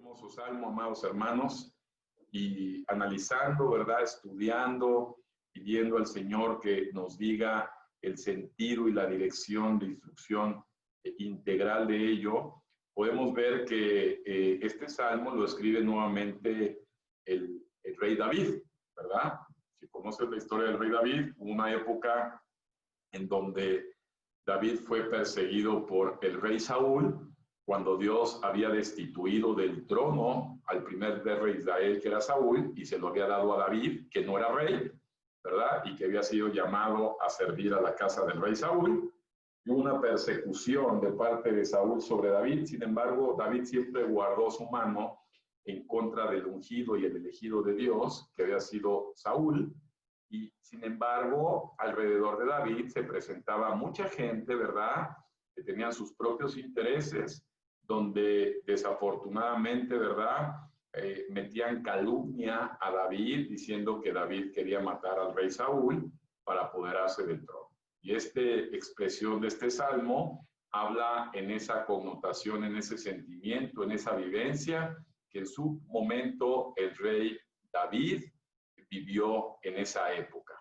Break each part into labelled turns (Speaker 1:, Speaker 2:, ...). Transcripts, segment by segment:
Speaker 1: hermoso salmo, amados hermanos, y analizando, ¿verdad? Estudiando, pidiendo al Señor que nos diga el sentido y la dirección de instrucción integral de ello, podemos ver que este salmo lo escribe nuevamente el rey David, ¿verdad? Si conoces la historia del rey David, hubo una época en donde David fue perseguido por el rey Saúl, cuando Dios había destituido del trono al primer rey de Israel, que era Saúl, y se lo había dado a David, que no era rey, ¿verdad? Y que había sido llamado a servir a la casa del rey Saúl. Y hubo una persecución de parte de Saúl sobre David. Sin embargo, David siempre guardó su mano en contra del ungido y el elegido de Dios, que había sido Saúl. Y sin embargo, alrededor de David se presentaba mucha gente, ¿verdad?, que tenían sus propios intereses, donde desafortunadamente, ¿verdad?, metían calumnia a David, diciendo que David quería matar al rey Saúl para apoderarse del trono. Y esta expresión de este salmo habla en esa connotación, en ese sentimiento, en esa vivencia que en su momento el rey David vivió en esa época.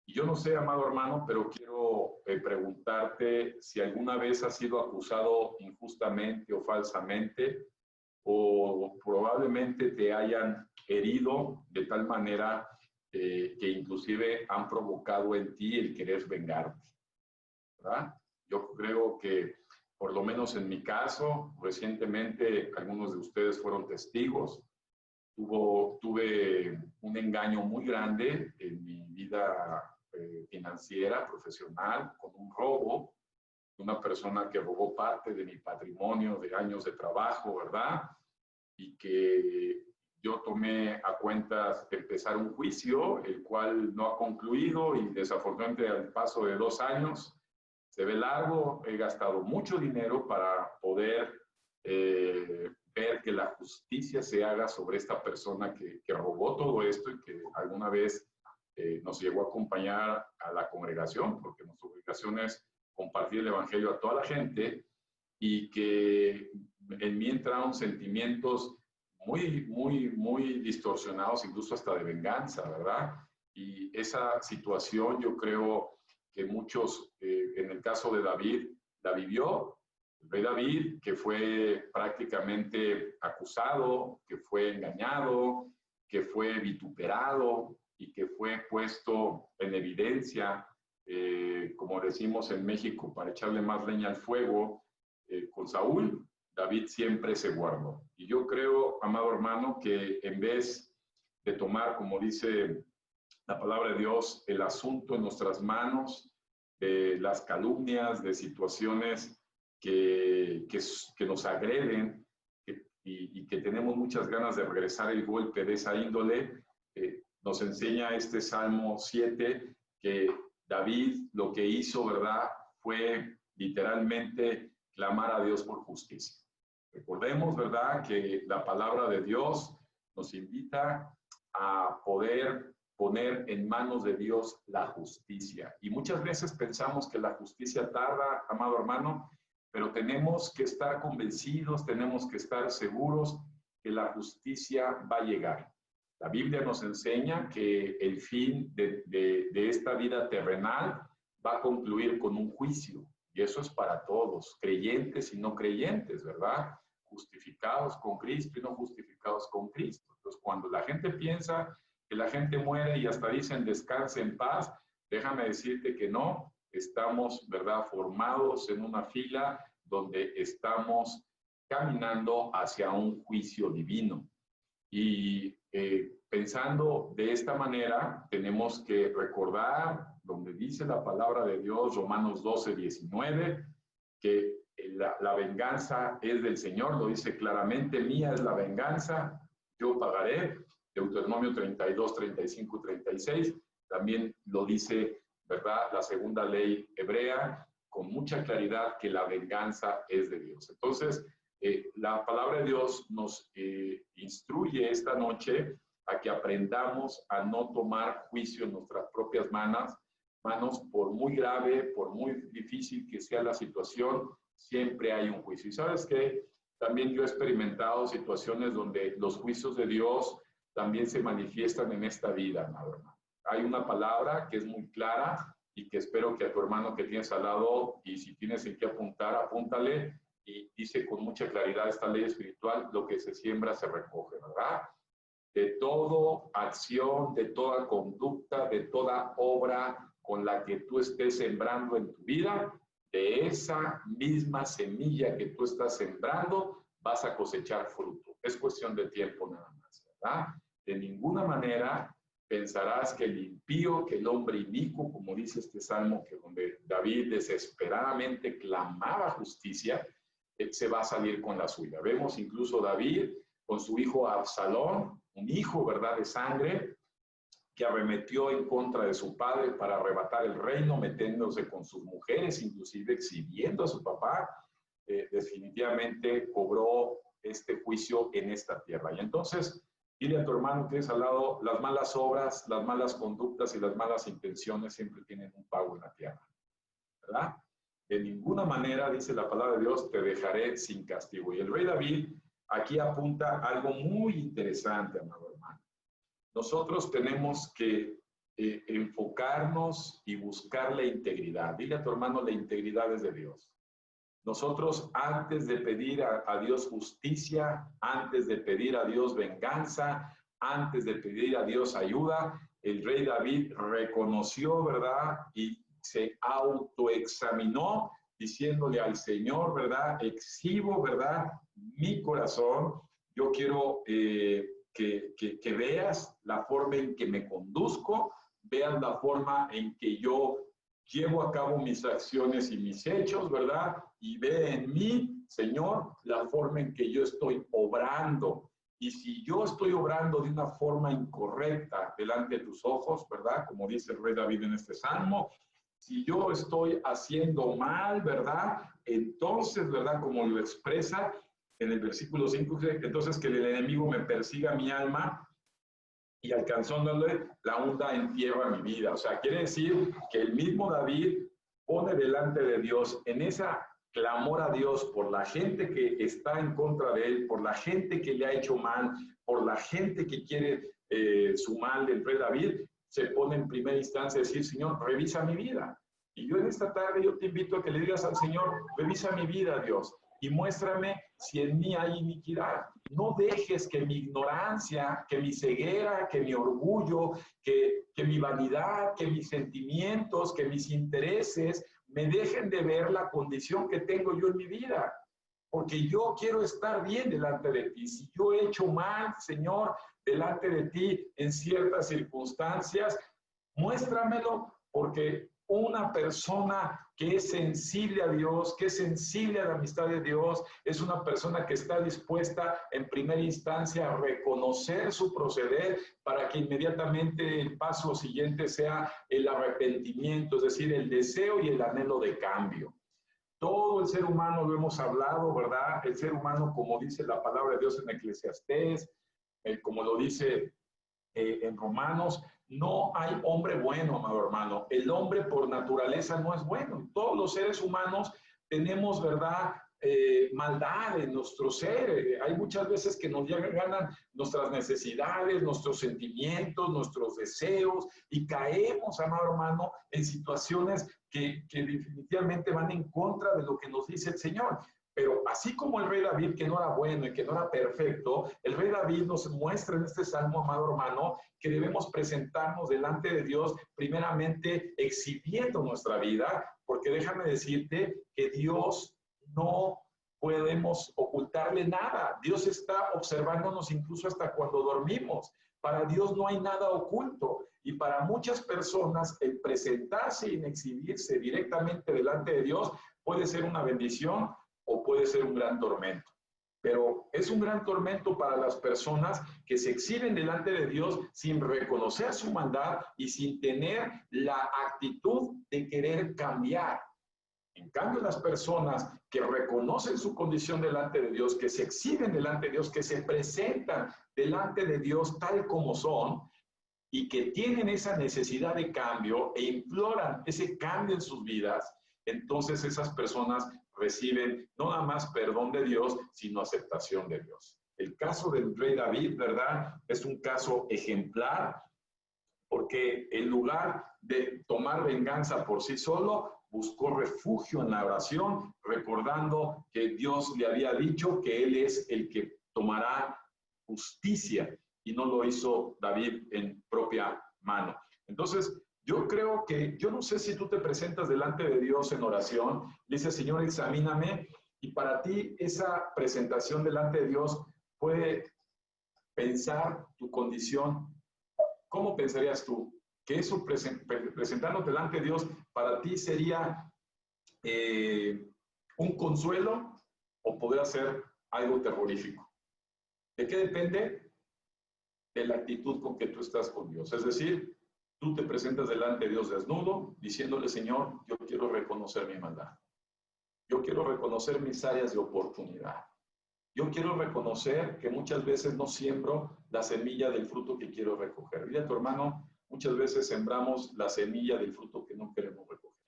Speaker 1: Y yo no sé, amado hermano, pero quiero preguntarte si alguna vez has sido acusado injustamente o falsamente, o probablemente te hayan herido de tal manera que inclusive han provocado en ti el querer vengarte, ¿verdad? Yo creo que, por lo menos en mi caso, recientemente algunos de ustedes fueron testigos. Tuve un engaño muy grande en mi vida financiera, profesional, con un robo, una persona que robó parte de mi patrimonio de años de trabajo, ¿verdad? Y que yo tomé a cuentas empezar un juicio, el cual no ha concluido, y desafortunadamente al paso de 2 años, se ve largo, he gastado mucho dinero para poder ver que la justicia se haga sobre esta persona que robó todo esto y que alguna vez nos llegó a acompañar a la congregación, porque nuestra obligación es compartir el evangelio a toda la gente, y que en mí entraron sentimientos muy distorsionados, incluso hasta de venganza, ¿verdad? Y esa situación yo creo que muchos, en el caso de David, la vivió. El rey David, que fue prácticamente acusado, que fue engañado, que fue vituperado y que fue puesto en evidencia, como decimos en México, para echarle más leña al fuego, con Saúl. David siempre se guardó. Y yo creo, amado hermano, que en vez de tomar, como dice la palabra de Dios, el asunto en nuestras manos, de las calumnias, de situaciones que nos agreden y que tenemos muchas ganas de regresar el golpe de esa índole, nos enseña este Salmo 7 que David lo que hizo, ¿verdad?, fue literalmente clamar a Dios por justicia. Recordemos, ¿verdad?, que la palabra de Dios nos invita a poder poner en manos de Dios la justicia. Y muchas veces pensamos que la justicia tarda, amado hermano, pero tenemos que estar convencidos, tenemos que estar seguros que la justicia va a llegar. La Biblia nos enseña que el fin de esta vida terrenal va a concluir con un juicio. Y eso es para todos, creyentes y no creyentes, ¿verdad? Justificados con Cristo y no justificados con Cristo. Entonces, cuando la gente piensa que la gente muere y hasta dicen descanse en paz, déjame decirte que no, estamos, ¿verdad?, formados en una fila donde estamos caminando hacia un juicio divino. Y pensando de esta manera, tenemos que recordar donde dice la palabra de Dios, Romanos 12:19, que la venganza es del Señor, lo dice claramente, mía es la venganza, yo pagaré. Deuteronomio 32, 35 y 36, también lo dice, ¿verdad?, la segunda ley hebrea, con mucha claridad, que la venganza es de Dios. Entonces, la palabra de Dios nos instruye esta noche a que aprendamos a no tomar juicio en nuestras propias manos, por muy grave, por muy difícil que sea la situación, siempre hay un juicio. Y ¿sabes qué? también yo he experimentado situaciones donde los juicios de Dios también se manifiestan en esta vida, amado hermano. Hay una palabra que es muy clara y que espero que a tu hermano que tienes al lado, y si tienes en qué apuntar, apúntale, y dice con mucha claridad esta ley espiritual: lo que se siembra se recoge, ¿verdad? De toda acción, de toda conducta, de toda obra con la que tú estés sembrando en tu vida, de esa misma semilla que tú estás sembrando, vas a cosechar fruto. Es cuestión de tiempo nada más, ¿verdad? De ninguna manera pensarás que el impío, que el hombre inicuo, como dice este salmo, que donde David desesperadamente clamaba justicia, se va a salir con la suya. Vemos incluso David con su hijo Absalón, un hijo, ¿verdad?, de sangre, que arremetió en contra de su padre para arrebatar el reino, metiéndose con sus mujeres, inclusive exhibiendo a su papá. Definitivamente cobró este juicio en esta tierra. Y entonces, dile a tu hermano que tienes al lado: las malas obras, las malas conductas y las malas intenciones siempre tienen un pago en la tierra, ¿verdad? De ninguna manera, dice la palabra de Dios, te dejaré sin castigo. Y el rey David aquí apunta algo muy interesante, amado hermano. Nosotros tenemos que enfocarnos y buscar la integridad. Dile a tu hermano: la integridad es de Dios. Nosotros, antes de pedir a Dios justicia, antes de pedir a Dios venganza, antes de pedir a Dios ayuda, el rey David reconoció, ¿verdad?, y se autoexaminó, diciéndole al Señor, ¿verdad?, exhibo, ¿verdad?, mi corazón. Yo quiero que veas la forma en que me conduzco, veas la forma en que yo llevo a cabo mis acciones y mis hechos, ¿verdad? Y ve en mí, Señor, la forma en que yo estoy obrando. Y si yo estoy obrando de una forma incorrecta delante de tus ojos, ¿verdad?, como dice el rey David en este salmo, si yo estoy haciendo mal, ¿verdad?, entonces, ¿verdad?, como lo expresa en el versículo 5, entonces que el enemigo me persiga mi alma, y alcanzándole la hunda en tierra mi vida. O sea, quiere decir que el mismo David pone delante de Dios, en esa clamor a Dios por la gente que está en contra de él, por la gente que le ha hecho mal, por la gente que quiere su mal del rey David, se pone en primera instancia a decir: Señor, revisa mi vida. Y yo en esta tarde yo te invito a que le digas al Señor: revisa mi vida, Dios, y muéstrame si en mí hay iniquidad. No dejes que mi ignorancia, que mi ceguera, que mi orgullo, que mi vanidad, que mis sentimientos, que mis intereses me dejen de ver la condición que tengo yo en mi vida. Porque yo quiero estar bien delante de ti. Si yo he hecho mal, Señor, delante de ti en ciertas circunstancias, muéstramelo, porque una persona que es sensible a Dios, que es sensible a la amistad de Dios, es una persona que está dispuesta en primera instancia a reconocer su proceder para que inmediatamente el paso siguiente sea el arrepentimiento, es decir, el deseo y el anhelo de cambio. Todo el ser humano, lo hemos hablado, ¿verdad? El ser humano, como dice la palabra de Dios en Eclesiastés, como lo dice en Romanos, no hay hombre bueno, amado hermano. El hombre por naturaleza no es bueno. Todos los seres humanos tenemos, ¿verdad?, maldad en nuestro ser. Hay muchas veces que nos ganan nuestras necesidades, nuestros sentimientos, nuestros deseos, y caemos, amado hermano, en situaciones que definitivamente van en contra de lo que nos dice el Señor. Pero así como el rey David, que no era bueno y que no era perfecto, el rey David nos muestra en este salmo, amado hermano, que debemos presentarnos delante de Dios primeramente exhibiendo nuestra vida, porque déjame decirte que Dios no podemos ocultarle nada. Dios está observándonos incluso hasta cuando dormimos. Para Dios no hay nada oculto. Y para muchas personas el presentarse y exhibirse directamente delante de Dios puede ser una bendición o puede ser un gran tormento. Pero es un gran tormento para las personas que se exhiben delante de Dios sin reconocer su maldad y sin tener la actitud de querer cambiar. En cambio, las personas que reconocen su condición delante de Dios, que se exhiben delante de Dios, que se presentan delante de Dios tal como son y que tienen esa necesidad de cambio e imploran ese cambio en sus vidas, entonces esas personas reciben no nada más perdón de Dios, sino aceptación de Dios. El caso del rey David, ¿verdad? Es un caso ejemplar, porque en lugar de tomar venganza por sí solo, buscó refugio en la oración, recordando que Dios le había dicho que Él es el que tomará justicia, y no lo hizo David en propia mano. Entonces, yo creo que, yo no sé si tú te presentas delante de Dios en oración, dice, Señor, examíname, y para ti esa presentación delante de Dios puede pensar tu condición. ¿Cómo pensarías tú? Que eso, presentándote delante de Dios, para ti sería un consuelo o podría ser algo terrorífico. ¿De qué depende? De la actitud con que tú estás con Dios. Es decir, tú te presentas delante de Dios desnudo, diciéndole, Señor, yo quiero reconocer mi maldad. Yo quiero reconocer mis áreas de oportunidad. Yo quiero reconocer que muchas veces no siembro la semilla del fruto que quiero recoger. Dile a tu hermano, muchas veces sembramos la semilla del fruto que no queremos recoger.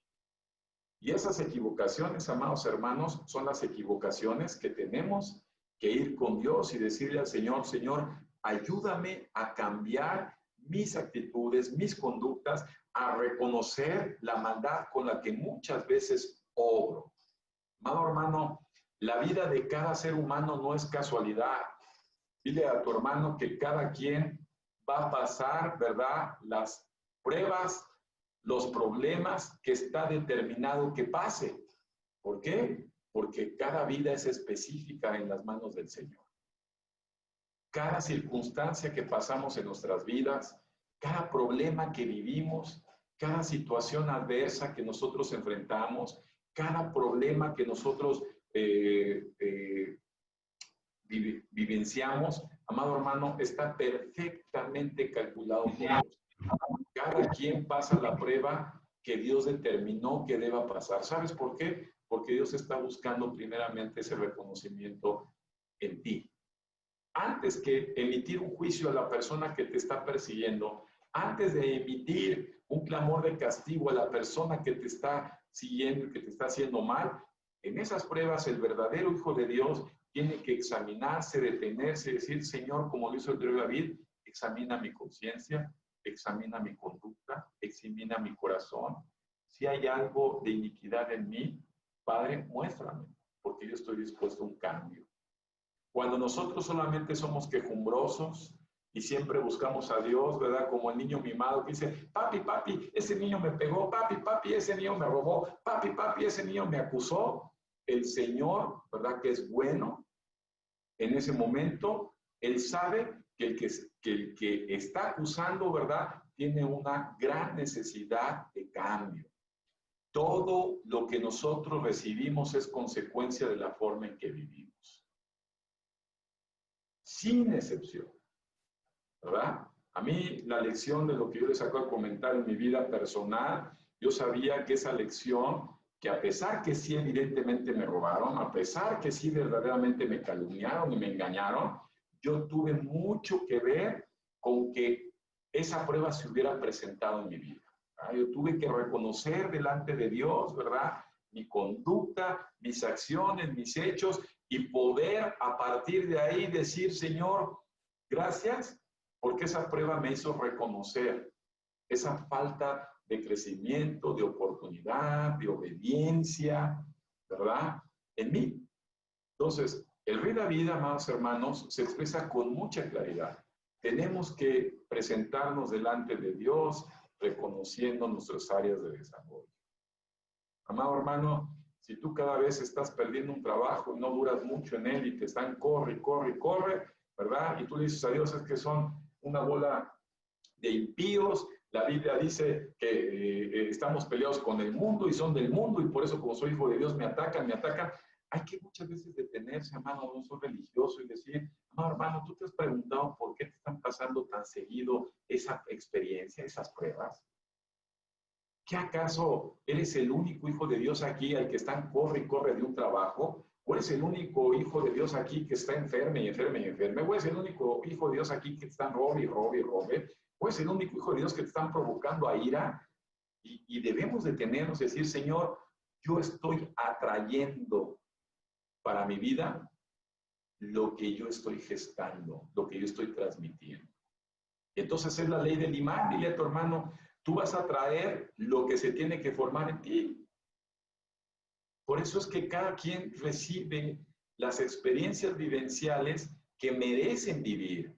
Speaker 1: Y esas equivocaciones, amados hermanos, son las equivocaciones que tenemos que ir con Dios y decirle al Señor, Señor, ayúdame a cambiar mis actitudes, mis conductas, a reconocer la maldad con la que muchas veces obro. Amado hermano, la vida de cada ser humano no es casualidad. Dile a tu hermano que cada quien va a pasar, ¿verdad?, las pruebas, los problemas que está determinado que pase. ¿Por qué? Porque cada vida es específica en las manos del Señor. Cada circunstancia que pasamos en nuestras vidas, cada problema que vivimos, cada situación adversa que nosotros enfrentamos, cada problema que nosotros vivenciamos, amado hermano, está perfectamente calculado por Dios. Cada quien pasa la prueba que Dios determinó que deba pasar. ¿Sabes por qué? Porque Dios está buscando primeramente ese reconocimiento en ti. Antes que emitir un juicio a la persona que te está persiguiendo, antes de emitir un clamor de castigo a la persona que te está siguiendo y que te está haciendo mal, en esas pruebas el verdadero Hijo de Dios tiene que examinarse, detenerse y decir, Señor, como lo hizo el rey David, examina mi conciencia, examina mi conducta, examina mi corazón. Si hay algo de iniquidad en mí, Padre, muéstrame, porque yo estoy dispuesto a un cambio. Cuando nosotros solamente somos quejumbrosos y siempre buscamos a Dios, ¿verdad? Como el niño mimado que dice, papi, papi, ese niño me pegó, papi, papi, ese niño me robó, papi, papi, ese niño me acusó. El Señor, ¿verdad?, que es bueno, en ese momento, Él sabe que el que está acusando, ¿verdad?, tiene una gran necesidad de cambio. Todo lo que nosotros recibimos es consecuencia de la forma en que vivimos. Sin excepción, ¿verdad? A mí la lección de lo que yo les acabo de comentar en mi vida personal, yo sabía que esa lección, que a pesar que sí evidentemente me robaron, a pesar que sí verdaderamente me calumniaron y me engañaron, yo tuve mucho que ver con que esa prueba se hubiera presentado en mi vida. ¿Verdad? Yo tuve que reconocer delante de Dios, ¿verdad?, mi conducta, mis acciones, mis hechos, y poder a partir de ahí decir, Señor, gracias, porque esa prueba me hizo reconocer esa falta de crecimiento, de oportunidad, de obediencia, ¿verdad?, en mí. Entonces, el rey David, amados hermanos, se expresa con mucha claridad. Tenemos que presentarnos delante de Dios, reconociendo nuestras áreas de desarrollo. Amado hermano, si tú cada vez estás perdiendo un trabajo y no duras mucho en él y te están corre, corre, corre, ¿verdad? Y tú le dices a Dios, es que son una bola de impíos. La Biblia dice que estamos peleados con el mundo y son del mundo y por eso como soy hijo de Dios me atacan, me atacan. Hay que muchas veces detenerse, hermano, no soy religioso y decir, no, hermano, tú te has preguntado por qué te están pasando tan seguido esa experiencia, esas pruebas. ¿Qué acaso eres el único hijo de Dios aquí al que están corre y corre de un trabajo? ¿O eres el único hijo de Dios aquí que está enfermo y enfermo y enfermo? ¿O eres el único hijo de Dios aquí que están robe y robe y robe? ¿O es el único hijo de Dios que te están provocando a ira? Y debemos detenernos y decir, Señor, yo estoy atrayendo para mi vida lo que yo estoy gestando, lo que yo estoy transmitiendo. Entonces es la ley del imán. Dile a tu hermano, tú vas a traer lo que se tiene que formar en ti. Por eso es que cada quien recibe las experiencias vivenciales que merecen vivir.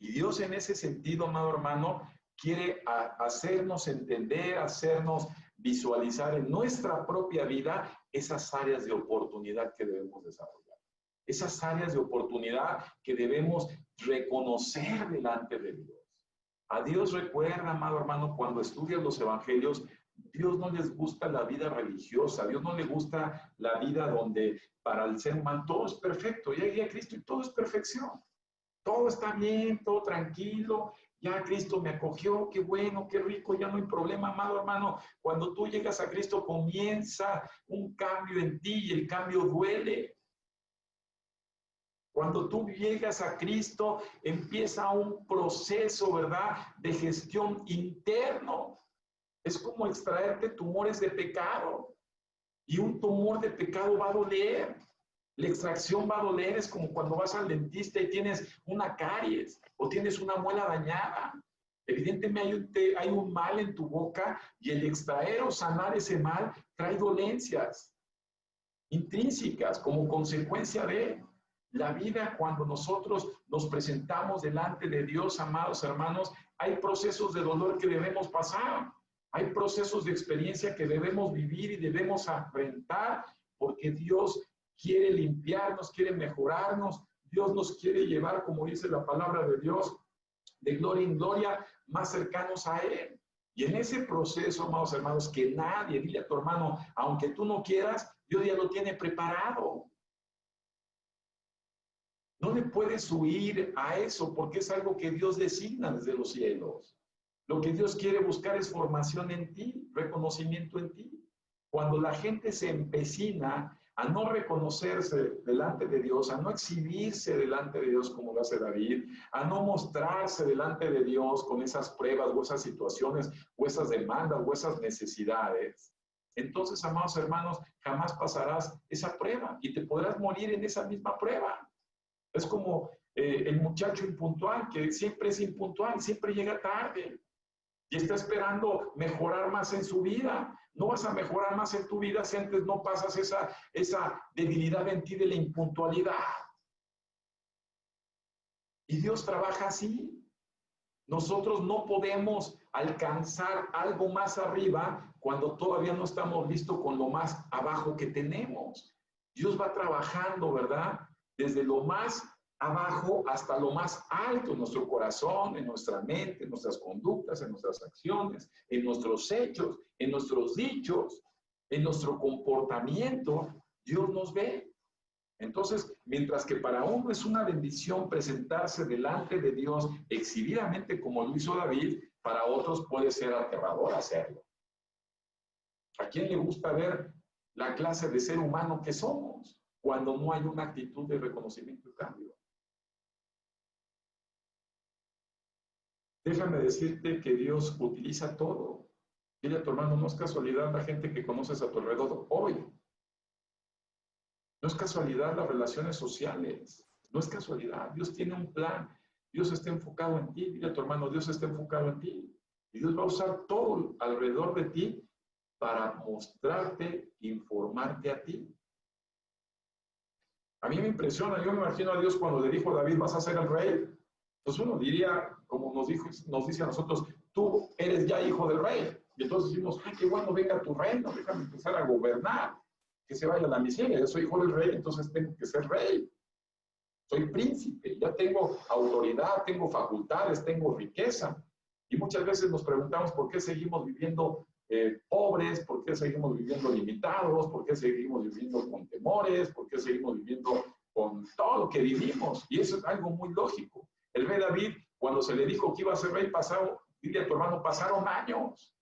Speaker 1: Y Dios en ese sentido, amado hermano, quiere hacernos entender, hacernos visualizar en nuestra propia vida esas áreas de oportunidad que debemos desarrollar. Esas áreas de oportunidad que debemos reconocer delante de Dios. A Dios, recuerda, amado hermano, cuando estudias los evangelios, Dios no les gusta la vida religiosa, Dios no le gusta la vida donde para el ser humano todo es perfecto. Ya llegué a Cristo y todo es perfección. Todo está bien, todo tranquilo. Ya Cristo me acogió, qué bueno, qué rico, ya no hay problema, amado hermano. Cuando tú llegas a Cristo comienza un cambio en ti y el cambio duele. Cuando tú llegas a Cristo empieza un proceso, ¿verdad?, de gestión interno. Es como extraerte tumores de pecado. Y un tumor de pecado va a doler. La extracción va a doler. Es como cuando vas al dentista y tienes una caries o tienes una muela dañada. Evidentemente hay un mal en tu boca y el extraer o sanar ese mal trae dolencias intrínsecas como consecuencia de la vida. Cuando nosotros nos presentamos delante de Dios, amados hermanos, hay procesos de dolor que debemos pasar. Hay procesos de experiencia que debemos vivir y debemos enfrentar porque Dios quiere limpiarnos, quiere mejorarnos. Dios nos quiere llevar, como dice la palabra de Dios, de gloria en gloria, más cercanos a Él. Y en ese proceso, amados hermanos, que nadie, dile a tu hermano, aunque tú no quieras, Dios ya lo tiene preparado. No le puedes huir a eso porque es algo que Dios designa desde los cielos. Lo que Dios quiere buscar es formación en ti, reconocimiento en ti. Cuando la gente se empecina a no reconocerse delante de Dios, a no exhibirse delante de Dios como lo hace David, a no mostrarse delante de Dios con esas pruebas o esas situaciones o esas demandas o esas necesidades, entonces, amados hermanos, jamás pasarás esa prueba y te podrás morir en esa misma prueba. Es como el muchacho impuntual, que siempre es impuntual, siempre llega tarde. Y está esperando mejorar más en su vida. No vas a mejorar más en tu vida si antes no pasas esa debilidad en ti de la impuntualidad. Y Dios trabaja así. Nosotros no podemos alcanzar algo más arriba cuando todavía no estamos listos con lo más abajo que tenemos. Dios va trabajando, ¿verdad? Desde lo más abajo hasta lo más alto en nuestro corazón, en nuestra mente, en nuestras conductas, en nuestras acciones, en nuestros hechos, en nuestros dichos, en nuestro comportamiento. Dios nos ve. Entonces, mientras que para uno es una bendición presentarse delante de Dios exhibidamente como lo hizo David, para otros puede ser aterrador hacerlo. ¿A quién le gusta ver la clase de ser humano que somos cuando no hay una actitud de reconocimiento y cambio? Déjame decirte que Dios utiliza todo. Dile a tu hermano, no es casualidad la gente que conoces a tu alrededor hoy. No es casualidad las relaciones sociales. No es casualidad. Dios tiene un plan. Dios está enfocado en ti. Dile a tu hermano, Dios está enfocado en ti. Y Dios va a usar todo alrededor de ti para mostrarte, informarte a ti. A mí me impresiona. Yo me imagino a Dios cuando le dijo a David, vas a ser el rey. Entonces uno diría, como nos dice a nosotros, tú eres ya hijo del rey. Y entonces decimos, ay, qué bueno, venga tu reino, déjame empezar a gobernar, que se vaya a la miseria. Yo soy hijo del rey, entonces tengo que ser rey. Soy príncipe, ya tengo autoridad, tengo facultades, tengo riqueza. Y muchas veces nos preguntamos por qué seguimos viviendo pobres, por qué seguimos viviendo limitados, por qué seguimos viviendo con temores, por qué seguimos viviendo con todo lo que vivimos. Y eso es algo muy lógico. El rey David, cuando se le dijo que iba a ser rey, dile a tu hermano, pasaron años.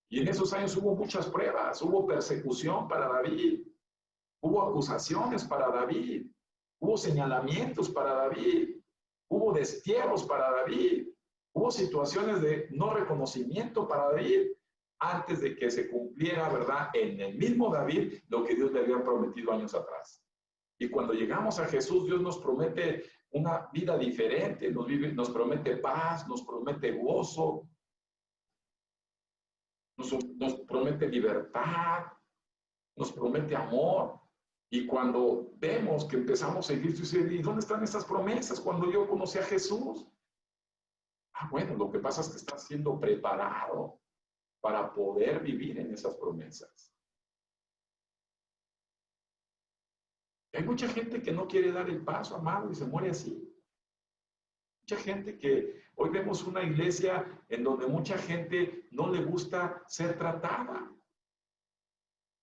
Speaker 1: Y en esos años hubo muchas pruebas, hubo persecución para David, hubo acusaciones para David, hubo señalamientos para David, hubo destierros para David, hubo situaciones de no reconocimiento para David. antes de que se cumpliera, ¿verdad? En el mismo David, lo que Dios le había prometido años atrás. Y cuando llegamos a Jesús, Dios nos promete una vida diferente, nos promete paz, nos promete gozo, nos promete libertad, nos promete amor. Y cuando vemos que empezamos a seguir, ¿y dónde están estas promesas cuando yo conocí a Jesús? Ah, bueno, lo que pasa es que estás siendo preparado para poder vivir en esas promesas. Hay mucha gente que no quiere dar el paso, amado, y se muere así. Mucha gente que hoy vemos una iglesia en donde mucha gente no le gusta ser tratada,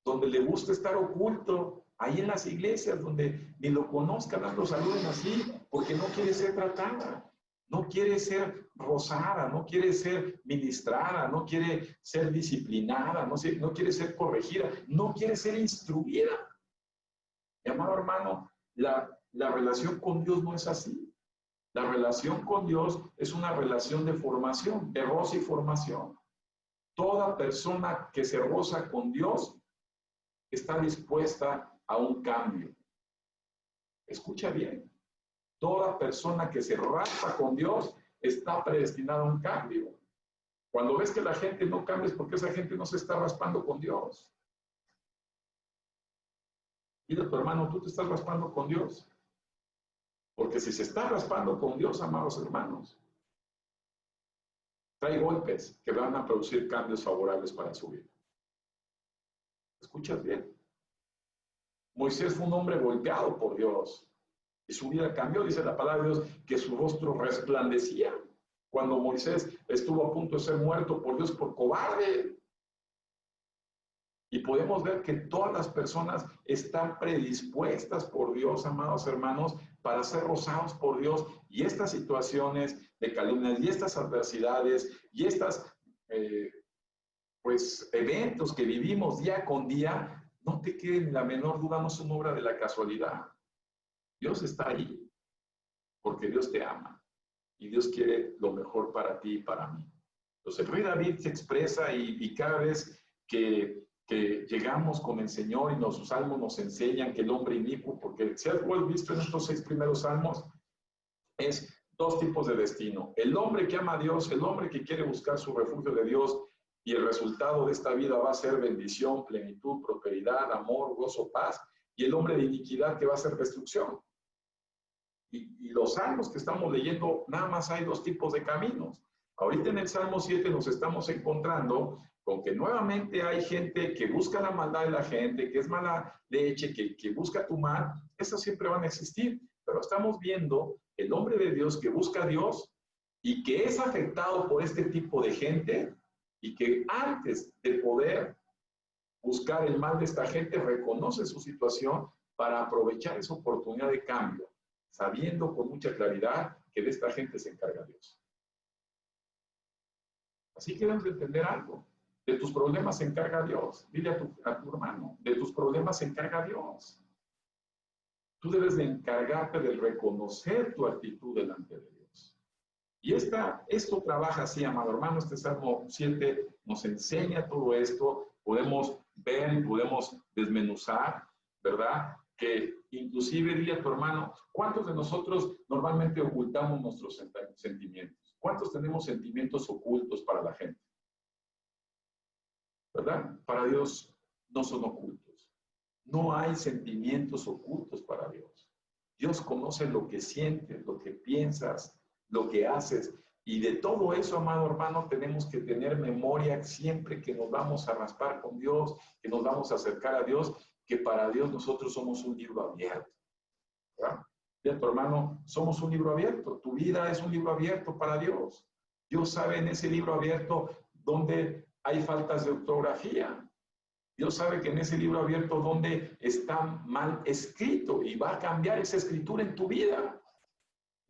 Speaker 1: donde le gusta estar oculto, ahí en las iglesias donde ni lo conozcan, lo saluden así, porque no quiere ser tratada, no quiere ser rozada, no quiere ser ministrada, no quiere ser disciplinada, no quiere ser corregida, no quiere ser instruida. Mi amado hermano, la relación con Dios no es así. La relación con Dios es una relación de formación, de roce y formación. Toda persona que se roza con Dios está dispuesta a un cambio. Escucha bien. Toda persona que se raspa con Dios está predestinada a un cambio. Cuando ves que la gente no cambia es porque esa gente no se está raspando con Dios. Dile a tu hermano, ¿tú te estás raspando con Dios? Porque si se está raspando con Dios, amados hermanos, trae golpes que van a producir cambios favorables para su vida. ¿Escuchas bien? Moisés fue un hombre golpeado por Dios y su vida cambió, dice la palabra de Dios, que su rostro resplandecía. Cuando Moisés estuvo a punto de ser muerto por Dios por cobarde. Y podemos ver que todas las personas están predispuestas por Dios, amados hermanos, para ser rozados por Dios. Y estas situaciones de calumnias y estas adversidades y estas eventos que vivimos día con día, no te quede ni la menor duda, no son obra de la casualidad. Dios está ahí porque Dios te ama y Dios quiere lo mejor para ti y para mí. Entonces el rey David se expresa y cada vez que llegamos con el Señor y los salmos nos enseñan que el hombre inicuo, porque si has visto en estos 6 primeros salmos, es 2 tipos de destino. El hombre que ama a Dios, el hombre que quiere buscar su refugio de Dios, y el resultado de esta vida va a ser bendición, plenitud, prosperidad, amor, gozo, paz, y el hombre de iniquidad que va a ser destrucción. Y los salmos que estamos leyendo, nada más hay 2 tipos de caminos. Ahorita en el Salmo 7 nos estamos encontrando con que nuevamente hay gente que busca la maldad de la gente, que es mala leche, que busca tu mal. Esas siempre van a existir, pero estamos viendo el hombre de Dios que busca a Dios y que es afectado por este tipo de gente y que antes de poder buscar el mal de esta gente reconoce su situación para aprovechar esa oportunidad de cambio, sabiendo con mucha claridad que de esta gente se encarga Dios. Así que debes de entender algo. De tus problemas se encarga Dios. Dile a tu hermano, de tus problemas se encarga Dios. Tú debes de encargarte de reconocer tu actitud delante de Dios. Y esto trabaja así, amado hermano. Este Salmo 7 nos enseña todo esto. Podemos ver y podemos desmenuzar, ¿verdad? Que inclusive, dile a tu hermano, ¿cuántos de nosotros normalmente ocultamos nuestros sentimientos? ¿Cuántos tenemos sentimientos ocultos para la gente? ¿Verdad? Para Dios no son ocultos. No hay sentimientos ocultos para Dios. Dios conoce lo que sientes, lo que piensas, lo que haces. Y de todo eso, amado hermano, tenemos que tener memoria siempre que nos vamos a raspar con Dios, que nos vamos a acercar a Dios, que para Dios nosotros somos un libro abierto. ¿Verdad? Dile a tu hermano, somos un libro abierto. Tu vida es un libro abierto para Dios. Dios sabe en ese libro abierto dónde hay faltas de ortografía. Dios sabe que en ese libro abierto donde está mal escrito y va a cambiar esa escritura en tu vida.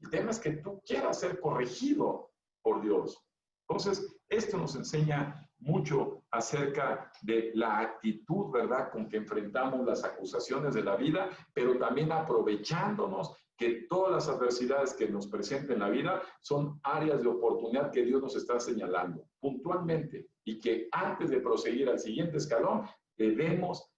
Speaker 1: El tema es que tú quieras ser corregido por Dios. Entonces, esto nos enseña mucho acerca de la actitud, ¿verdad?, con que enfrentamos las acusaciones de la vida, pero también aprovechándonos que todas las adversidades que nos presenten en la vida son áreas de oportunidad que Dios nos está señalando puntualmente y que antes de proseguir al siguiente escalón debemos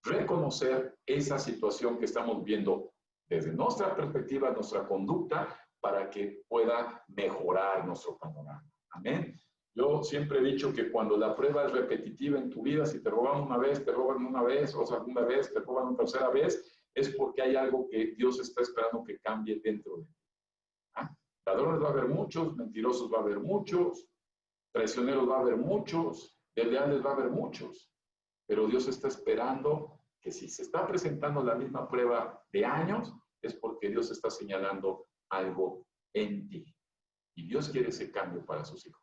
Speaker 1: reconocer esa situación que estamos viendo desde nuestra perspectiva, nuestra conducta, para que pueda mejorar nuestro panorama. Amén. Yo siempre he dicho que cuando la prueba es repetitiva en tu vida, si te roban una vez, o segunda vez, te roban una tercera vez, es porque hay algo que Dios está esperando que cambie dentro de ti. ¿Ah? Ladrones va a haber muchos, mentirosos va a haber muchos, traicioneros va a haber muchos, desleales va a haber muchos, pero Dios está esperando que si se está presentando la misma prueba de años, es porque Dios está señalando algo en ti. Y Dios quiere ese cambio para sus hijos.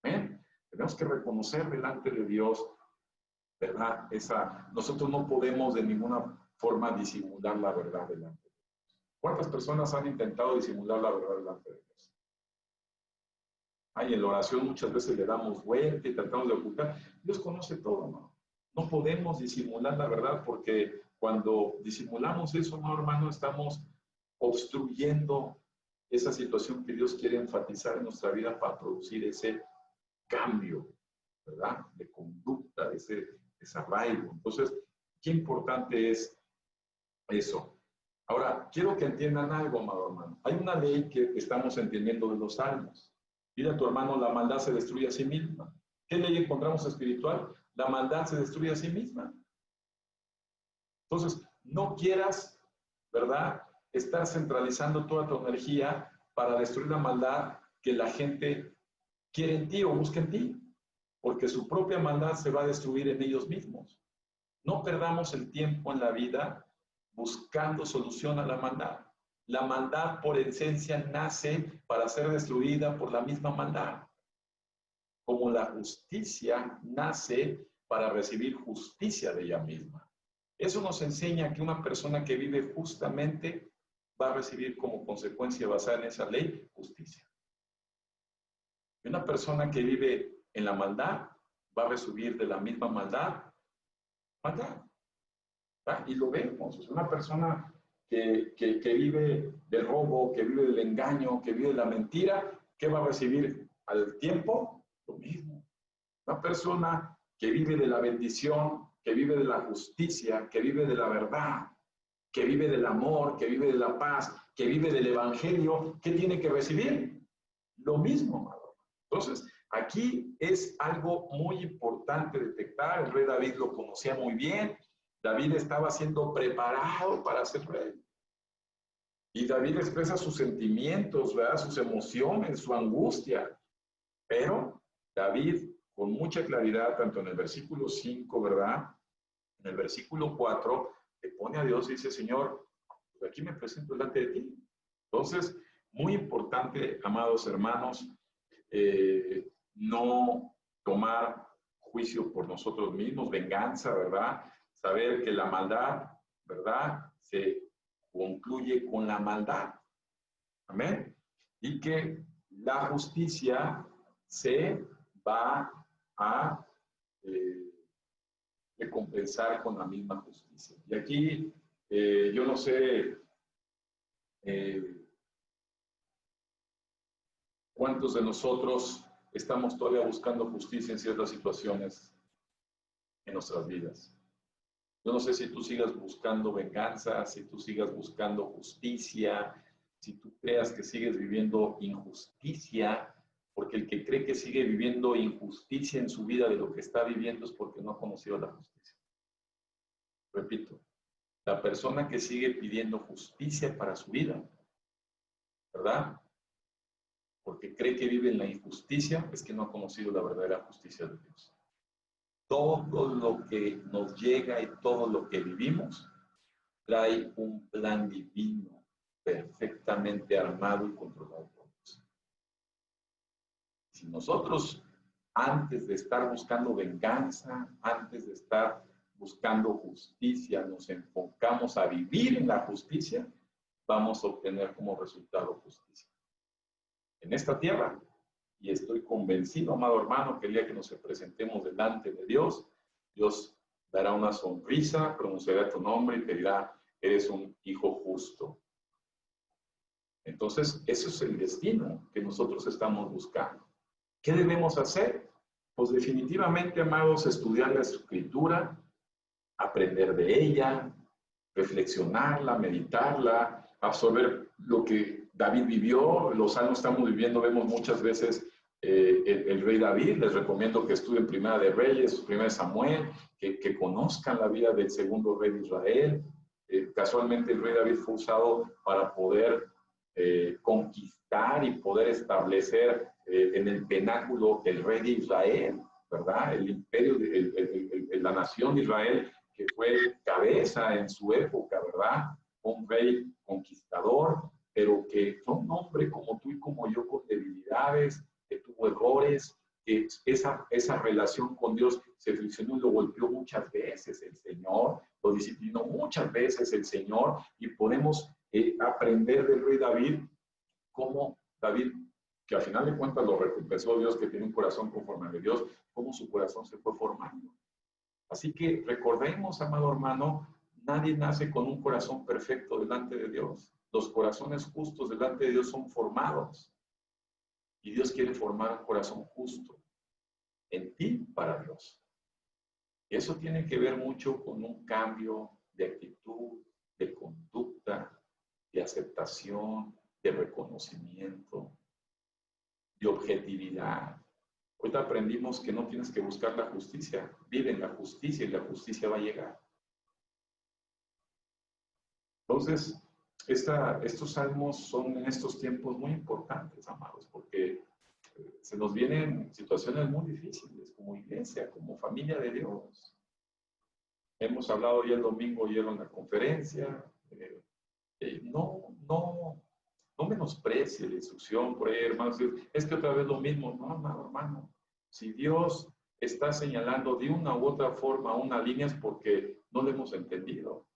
Speaker 1: ¿Ven? Tenemos que reconocer delante de Dios, ¿verdad? Nosotros no podemos de ninguna forma disimular la verdad delante de Dios. ¿Cuántas personas han intentado disimular la verdad delante de Dios? Ay, en la oración muchas veces le damos vuelta y tratamos de ocultar. Dios conoce todo, ¿no? No podemos disimular la verdad porque cuando disimulamos eso, no, hermano, estamos obstruyendo esa situación que Dios quiere enfatizar en nuestra vida para producir ese cambio, ¿verdad? De conducta, ese desarraigo. Entonces, qué importante es eso. Ahora, quiero que entiendan algo, amado hermano. Hay una ley que estamos entendiendo de los salmos. Dile a tu hermano, la maldad se destruye a sí misma. ¿Qué ley encontramos espiritual? La maldad se destruye a sí misma. Entonces, no quieras, ¿verdad?, estar centralizando toda tu energía para destruir la maldad que la gente quiere en ti o busca en ti, porque su propia maldad se va a destruir en ellos mismos. No perdamos el tiempo en la vida buscando solución a la maldad. La maldad por esencia nace para ser destruida por la misma maldad. Como la justicia nace para recibir justicia de ella misma. Eso nos enseña que una persona que vive justamente va a recibir como consecuencia basada en esa ley justicia. Y una persona que vive en la maldad va a recibir de la misma maldad. ¿Ah? Y lo vemos. Es una persona que vive del robo, que vive del engaño, que vive de la mentira, ¿qué va a recibir al tiempo? Lo mismo. Una persona que vive de la bendición, que vive de la justicia, que vive de la verdad, que vive del amor, que vive de la paz, que vive del evangelio, ¿qué tiene que recibir? Lo mismo, amado. Entonces, aquí es algo muy importante detectar. El rey David lo conocía muy bien. David estaba siendo preparado para ser rey. Y David expresa sus sentimientos, ¿verdad?, sus emociones, su angustia. Pero David, con mucha claridad, tanto en el versículo 5, ¿verdad?, en el versículo 4, le pone a Dios y dice, Señor, pues aquí me presento delante de ti. Entonces, muy importante, amados hermanos, no tomar juicio por nosotros mismos, venganza, ¿verdad? Saber que la maldad, ¿verdad?, se concluye con la maldad. Amén. Y que la justicia se va a recompensar con la misma justicia. Y aquí, yo no sé cuántos de nosotros estamos todavía buscando justicia en ciertas situaciones en nuestras vidas. Yo no sé si tú sigas buscando venganza, si tú sigas buscando justicia, si tú creas que sigues viviendo injusticia, porque el que cree que sigue viviendo injusticia en su vida de lo que está viviendo es porque no ha conocido la justicia. Repito, la persona que sigue pidiendo justicia para su vida, ¿verdad?, porque cree que vive en la injusticia, es que no ha conocido la verdadera justicia de Dios. Todo lo que nos llega y todo lo que vivimos trae un plan divino perfectamente armado y controlado por Dios. Si nosotros, antes de estar buscando venganza, antes de estar buscando justicia, nos enfocamos a vivir en la justicia, vamos a obtener como resultado justicia en esta tierra. Y estoy convencido, amado hermano, que el día que nos presentemos delante de Dios, Dios dará una sonrisa, pronunciará tu nombre y te dirá, eres un hijo justo. Entonces, eso es el destino que nosotros estamos buscando. ¿Qué debemos hacer? Pues definitivamente, amados, estudiar la Escritura, aprender de ella, reflexionarla, meditarla, absorber lo que David vivió. Los salmos estamos viviendo, vemos muchas veces el rey David. Les recomiendo que estudien Primera de Reyes, Primera de Samuel, que conozcan la vida del segundo rey de Israel. Casualmente el rey David fue usado para poder conquistar y poder establecer en el penáculo el rey de Israel, ¿verdad? El imperio, la nación de Israel, que fue cabeza en su época, ¿verdad? Un rey conquistador, pero que fue un hombre como tú y como yo, con debilidades, que tuvo errores, que esa relación con Dios se friccionó y lo golpeó muchas veces el Señor, lo disciplinó muchas veces el Señor, y podemos aprender del rey David, cómo David, que al final de cuentas lo recompensó Dios, que tiene un corazón conforme al de Dios, cómo su corazón se fue formando. Así que recordemos, amado hermano, nadie nace con un corazón perfecto delante de Dios. Los corazones justos delante de Dios son formados. Y Dios quiere formar un corazón justo en ti para Dios. Y eso tiene que ver mucho con un cambio de actitud, de conducta, de aceptación, de reconocimiento, de objetividad. Ahorita aprendimos que no tienes que buscar la justicia, vive en la justicia y la justicia va a llegar. Entonces, estos salmos son en estos tiempos muy importantes, amados, porque se nos vienen situaciones muy difíciles como iglesia, como familia de Dios. Hemos hablado ya el domingo, ayer en la conferencia. No menosprecie la instrucción por ahí, hermanos. Es que otra vez lo mismo. No, amado hermano. Si Dios está señalando de una u otra forma una línea, es porque no lo hemos entendido.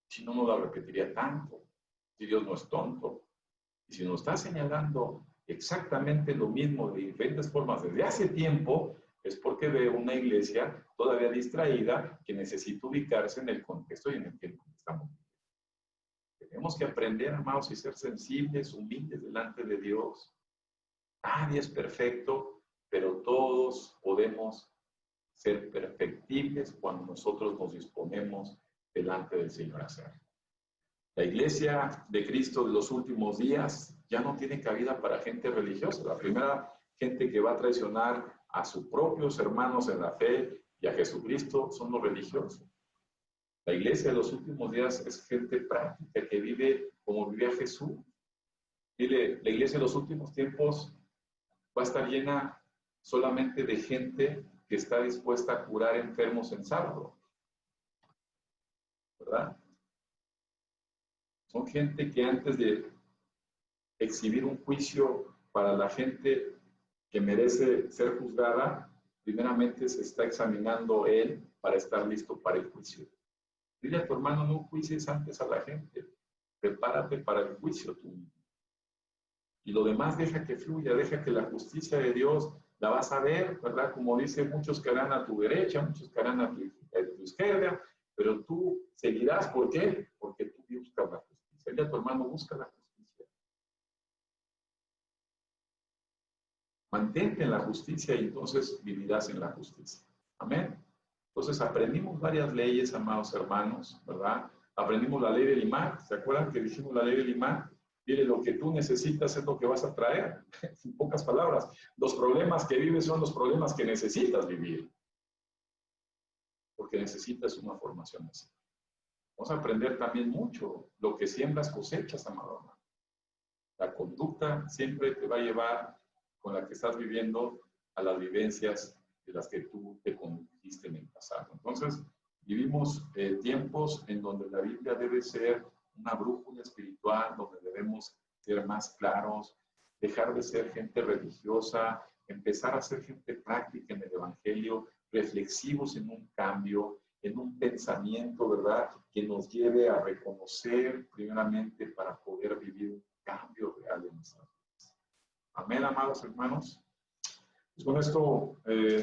Speaker 1: Si no, no la repetiría tanto. Si Dios no es tonto. Y si nos está señalando exactamente lo mismo de diferentes formas desde hace tiempo, es porque ve una iglesia todavía distraída que necesita ubicarse en el contexto y en el tiempo que estamos. Tenemos que aprender, amados, y ser sensibles, humildes delante de Dios. Nadie es perfecto, pero todos podemos ser perfectibles cuando nosotros nos disponemos delante del Señor a hacerlo. La iglesia de Cristo de los últimos días ya no tiene cabida para gente religiosa. La primera gente que va a traicionar a sus propios hermanos en la fe y a Jesucristo son los religiosos. La iglesia de los últimos días es gente práctica que vive como vivía Jesús. Mire, la iglesia de los últimos tiempos va a estar llena solamente de gente que está dispuesta a curar enfermos en sábado, ¿verdad? Son gente que antes de exhibir un juicio para la gente que merece ser juzgada, primeramente se está examinando él para estar listo para el juicio. Dile a tu hermano, no juicies antes a la gente. Prepárate para el juicio tú mismo. Y lo demás deja que fluya, deja que la justicia de Dios la vas a ver, ¿verdad? Como dice, muchos caerán a tu derecha, muchos caerán a tu izquierda, pero tú seguirás. ¿Por qué? Porque tú buscas la justicia. Dile a tu hermano, busca la justicia. Mantente en la justicia y entonces vivirás en la justicia. Amén. Entonces aprendimos varias leyes, amados hermanos, ¿verdad? Aprendimos la ley del imán. ¿Se acuerdan que dijimos la ley del imán? Dile, lo que tú necesitas es lo que vas a traer. En pocas palabras, los problemas que vives son los problemas que necesitas vivir. Porque necesitas una formación así. Vamos a aprender también mucho. Lo que siembras cosechas, amado hermano. La conducta siempre te va a llevar con la que estás viviendo a las vivencias de las que tú te condujiste en el pasado. Entonces, vivimos tiempos en donde la Biblia debe ser una brújula espiritual, donde debemos ser más claros, dejar de ser gente religiosa, empezar a ser gente práctica en el Evangelio, reflexivos en un cambio, en un pensamiento, ¿verdad?, que nos lleve a reconocer primeramente para poder vivir un cambio real en nuestras vidas. Amén, amados hermanos. Pues con esto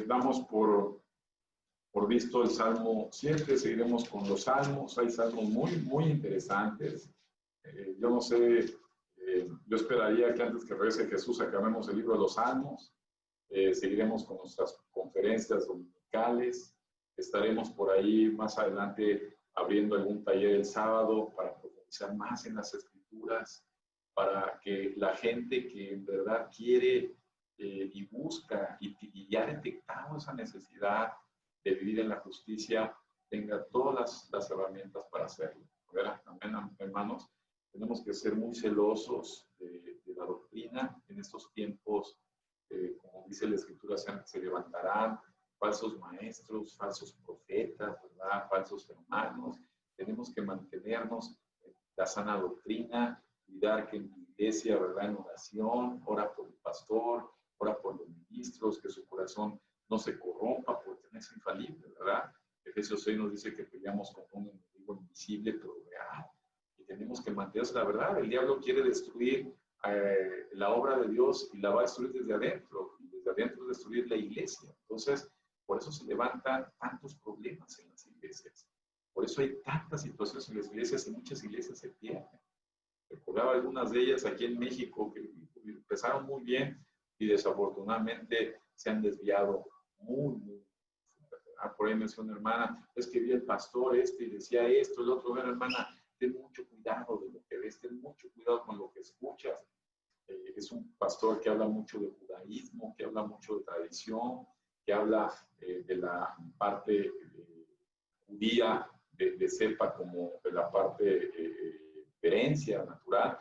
Speaker 1: damos por visto el Salmo 7, seguiremos con los salmos. Hay salmos muy, muy interesantes. Yo no sé Yo esperaría que antes que regrese Jesús acabemos el libro de los Salmos. Seguiremos con nuestras conferencias dominicales. Estaremos por ahí más adelante abriendo algún taller el sábado para profundizar más en las Escrituras, para que la gente que en verdad quiere y busca y ha detectado esa necesidad de vivir en la justicia, tenga todas las herramientas para hacerlo. ¿Verdad? Amén, hermanos. Tenemos que ser muy celosos de la doctrina. En estos tiempos, como dice la Escritura, se levantarán falsos maestros, falsos profetas, ¿verdad? Falsos hermanos. Tenemos que mantenernos en la sana doctrina, cuidar que en la iglesia, ¿verdad? En oración, ora por el pastor, ora por los ministros, que su corazón no se corrompa, porque no es infalible, ¿verdad? Efesios 6 nos dice que peleamos con un enemigo invisible, pero real. Y tenemos que mantenerse la verdad. El diablo quiere destruir la obra de Dios y la va a destruir desde adentro. Y desde adentro destruir la iglesia. Entonces, por eso se levantan tantos problemas en las iglesias. Por eso hay tantas situaciones en las iglesias y muchas iglesias se pierden. Recordaba algunas de ellas aquí en México que empezaron muy bien y desafortunadamente se han desviado muy. Por ahí me decía una hermana, es que vi el pastor y decía esto, el otro, bueno, hermana, ten mucho cuidado de lo que ves, ten mucho cuidado con lo que escuchas. Es un pastor que habla mucho de judaísmo, que habla mucho de tradición, que habla de la parte judía, de cepa como de la parte herencia natural.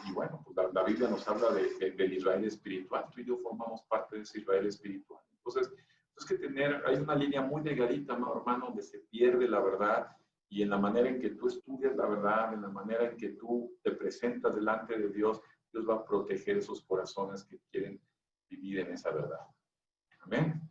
Speaker 1: Y bueno, pues la Biblia nos habla del Israel espiritual. Tú y yo formamos parte de ese Israel espiritual. Entonces, hay una línea muy delgadita, hermano, donde se pierde la verdad, y en la manera en que tú estudias la verdad, en la manera en que tú te presentas delante de Dios, Dios va a proteger esos corazones que quieren vivir en esa verdad. Amén.